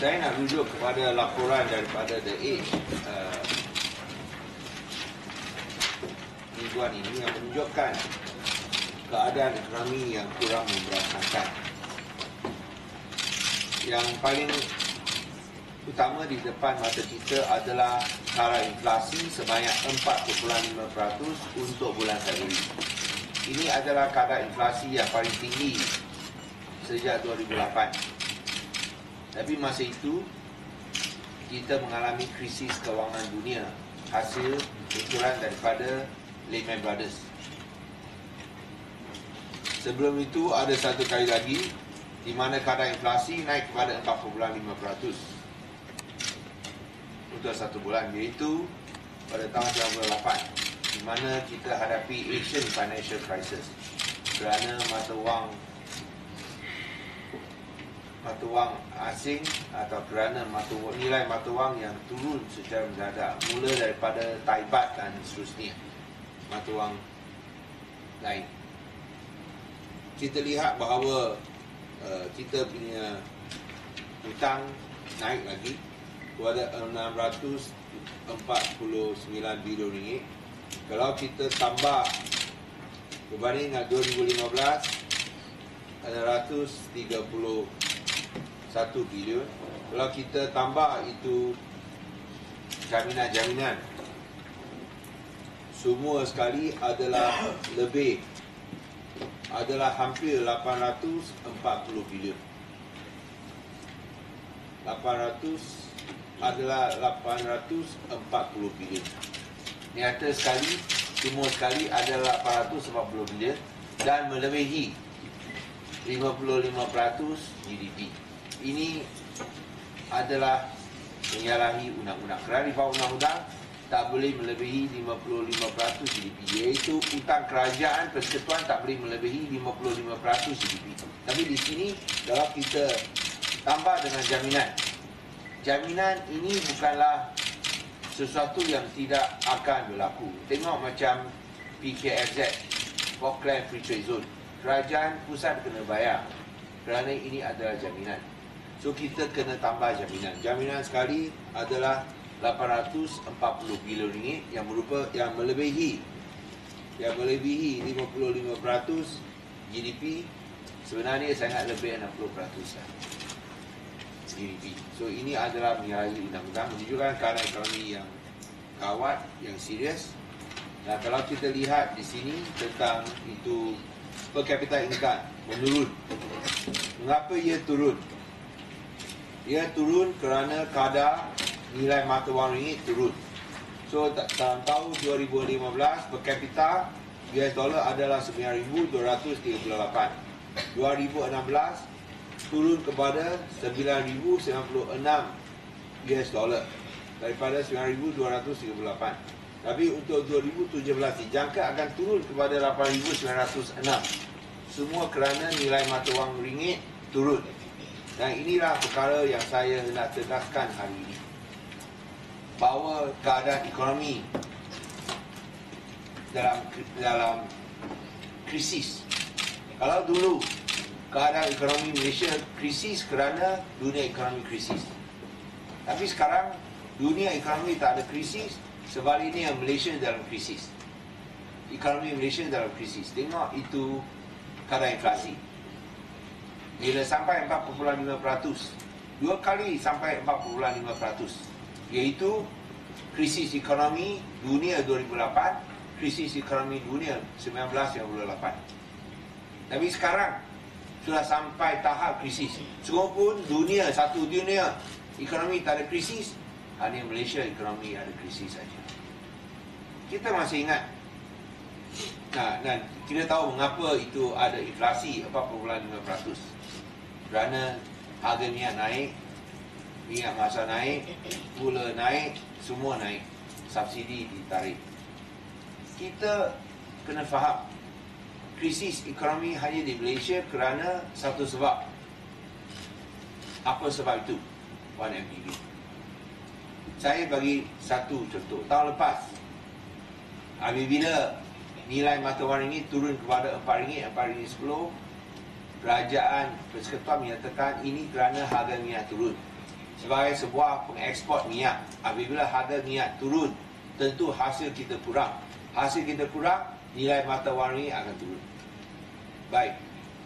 Saya nak rujuk kepada laporan daripada The Age mingguan ini yang menunjukkan keadaan ekonomi yang kurang memberasakan. Yang paling utama di depan mata kita adalah kadar inflasi sebanyak 4.5% untuk bulan Februari. Ini adalah kadar inflasi yang paling tinggi sejak 2008. Tapi masa itu, kita mengalami krisis kewangan dunia hasil ukuran daripada Lehman Brothers. Sebelum itu, ada satu kali lagi di mana kadar inflasi naik kepada 4.5% untuk satu bulan, iaitu pada tahun 2008, di mana kita hadapi Asian Financial Crisis kerana mata wang asing atau kerana nilai mata wang yang turun secara mendadak, mula daripada Thai baht dan seterusnya mata wang lain. Kita lihat bahawa kita punya hutang naik lagi kepada 649 bilion ringgit. Kalau kita tambah berbanding dengan 2015 ada 131 bilion. Kalau kita tambah itu jaminan-jaminan, semua sekali adalah hampir 840 bilion. 840 bilion. Nyata sekali, semua sekali adalah 840 bilion dan melebihi 55% GDP. Ini adalah menyalahi undang-undang. Kerana di bawah undang-undang tak boleh melebihi 55% GDP, iaitu hutang kerajaan persekutuan tak boleh melebihi 55% GDP. Tapi di sini kalau kita tambah dengan jaminan ini bukanlah sesuatu yang tidak akan berlaku. Tengok macam PKFZ, Falkland Free Trade Zone. Kerajaan pusat kena bayar kerana ini adalah jaminan. So kita kena tambah jaminan. Jaminan sekali adalah 840 bilion ringgit yang melebihi 55% GDP. Sebenarnya sangat lebih 60% GDP. So ini adalah menyalahi undang-undang, menunjukkan keadaan ekonomi yang kawat, yang serius. Dan kalau kita lihat di sini tentang itu per capita income menurun. Mengapa ia turun? Ia turun kerana kadar nilai mata wang ringgit turun. So dalam tahun 2015 per capita US dollar adalah 9,238. 2016 turun kepada 9,096 US dollar daripada 9,238. Tapi untuk 2017 dijangka akan turun kepada 8,906. Semua kerana nilai mata wang ringgit turun. Dan inilah perkara yang saya nak tegaskan hari ini, bahawa keadaan ekonomi dalam krisis. Kalau dulu keadaan ekonomi Malaysia krisis kerana dunia ekonomi krisis, tapi sekarang dunia ekonomi tak ada krisis, sebaliknya Malaysia dalam krisis. Ekonomi Malaysia dalam krisis. Tengok itu kadar inflasi. Bila sampai 4.5%, dua kali sampai 4.5%, iaitu krisis ekonomi dunia 2008, krisis ekonomi dunia 1998. Tapi sekarang sudah sampai tahap krisis. Semua pun satu dunia ekonomi tak ada krisis, hanya Malaysia ekonomi ada krisis saja. Kita masih ingat. Dan kita tahu mengapa itu ada inflasi 4.5%. Kerana harga minyak naik, minyak masak naik, gula naik, semua naik, subsidi ditarik. Kita kena faham, krisis ekonomi hanya di Malaysia kerana satu sebab. Apa sebab itu? 1MDB. Saya bagi satu contoh. Tahun lepas, apabila nilai mata wang ringgit turun kepada RM4, RM4.10, kerajaan persekutuan menyatakan ini kerana harga minyak turun. sebagai sebuah pengeksport minyak. Apabila harga minyak turun, tentu hasil kita kurang. Hasil kita kurang, nilai mata wang ringgit akan turun. Baik,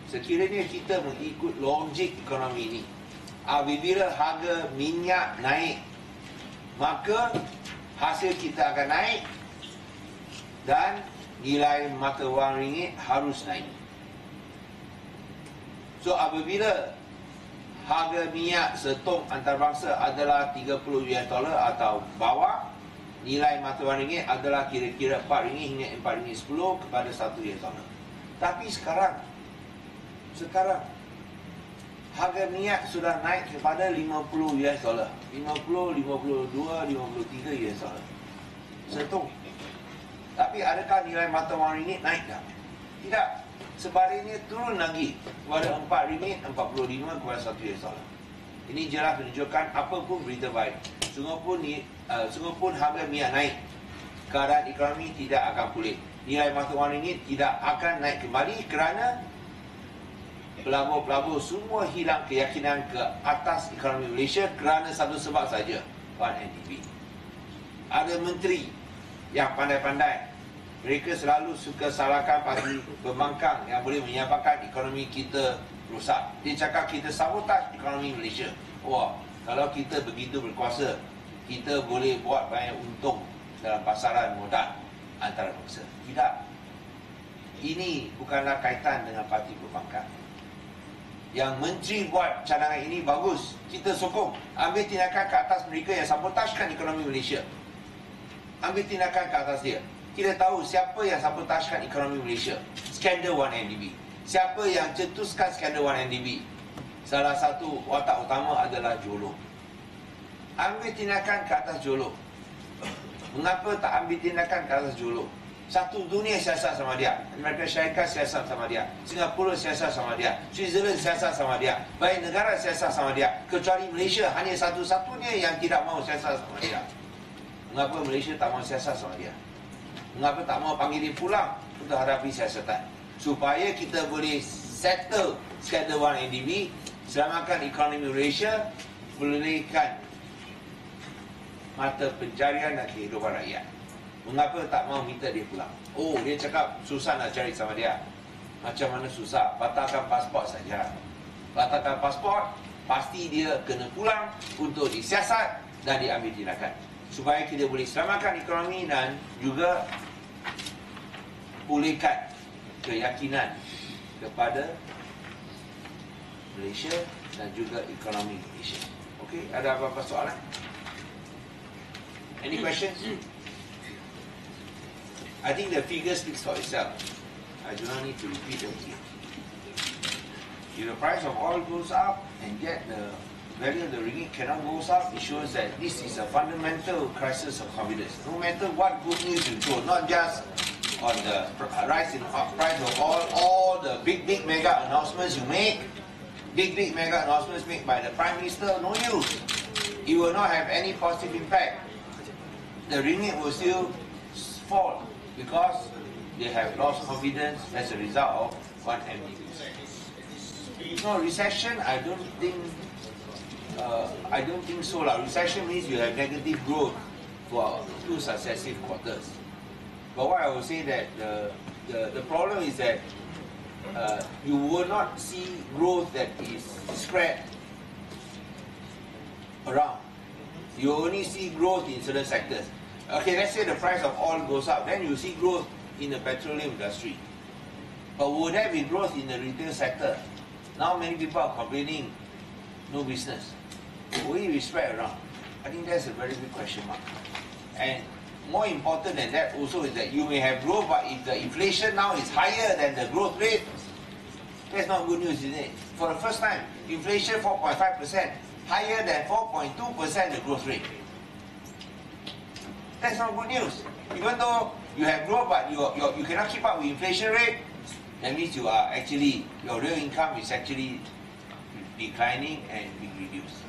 sekiranya kita mengikut logik ekonomi ini, apabila harga minyak naik, maka hasil kita akan naik dan nilai mata wang ringgit harus naik. So apabila harga minyak setong antarabangsa adalah 30 US dollar atau bawah, nilai mata wang ringgit adalah kira-kira RM4 hingga RM4.10 kepada 1 US dollar. Tapi sekarang harga minyak sudah naik kepada 50 US dollar, 50, 52, 53 US dollar setong. Tapi adakah nilai mata wang ringgit naik tak? Tidak. Sebaliknya turun lagi kepada RM4.45 kepada 1 US dollar. Ini jelas menunjukkan apapun berita baik, sungguhpun harga minyak naik, keadaan ekonomi tidak akan pulih. Nilai mata wang ringgit tidak akan naik kembali kerana pelabur-pelabur semua hilang keyakinan ke atas ekonomi Malaysia kerana satu sebab saja, 1MDB. Ada menteri yang pandai-pandai, mereka selalu suka salahkan parti pembangkang yang boleh menyebabkan ekonomi kita rosak. Dia cakap kita sabotaj ekonomi Malaysia. Wah, kalau kita begitu berkuasa, kita boleh buat banyak untung dalam pasaran modal antarabangsa. Tidak. Ini bukanlah kaitan dengan parti pembangkang. Yang menteri buat cadangan ini bagus, kita sokong. Ambil tindakan ke atas mereka yang sabotajkan ekonomi Malaysia. Ambil tindakan ke atas dia. Kita tahu siapa yang sabotajkan ekonomi Malaysia. Skandal 1MDB. Siapa yang cetuskan skandal 1MDB? Salah satu watak utama adalah Jolo. Ambil tindakan ke atas Jolo. Mengapa tak ambil tindakan ke atas Jolo? Satu dunia siasat sama dia. Amerika Syarikat siasat sama dia. Singapura siasat sama dia. Switzerland siasat sama dia. Banyak negara siasat sama dia. Kecuali Malaysia hanya satu-satunya yang tidak mahu siasat sama dia. Mengapa Malaysia tak mahu siasat sama dia? Mengapa tak mahu panggil dia pulang untuk hadapi siasatan? Supaya kita boleh settle skandal 1MDB, selamatkan ekonomi Malaysia, pulihkan mata pencarian dan kehidupan rakyat. Mengapa tak mahu minta dia pulang? Oh, dia cakap susah nak cari sama dia. Macam mana susah? Batalkan pasport saja. Batalkan pasport, pasti dia kena pulang untuk disiasat dan diambil tindakan. Supaya kita boleh selamatkan ekonomi dan juga pulihkan keyakinan kepada Malaysia dan juga ekonomi Malaysia. Okey, ada apa-apa soalan? Any questions? I think the figure speaks for itself. I do not need to repeat them here. If the price of oil goes up and yet the value of the ringgit cannot go up, it shows that this is a fundamental crisis of confidence. No matter what good news you throw, not just on the rise in price of oil, all the big mega announcements you make, big mega announcements made by the Prime Minister, no use. It will not have any positive impact. The ringgit will still fall because they have lost confidence as a result of 1MDB. No, recession, I don't think so. Recession means you have negative growth for 2 successive quarters. But what I will say that the problem is that you will not see growth that is spread around. You only see growth in certain sectors. Okay, let's say the price of oil goes up, then you see growth in the petroleum industry. But would there be growth in the retail sector? Now many people are complaining, no business. Will it be spread around? I think that's a very big question mark. And more important than that also is that you may have growth, but if the inflation now is higher than the growth rate, that's not good news, isn't it? For the first time, inflation 4.5%, higher than 4.2% the growth rate. That's not good news. Even though you have growth, but you cannot keep up with inflation rate, that means you are actually, your real income is actually declining and being reduced.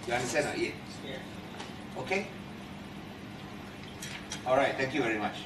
You understand or not yet? Yeah. Okay? Alright, thank you very much.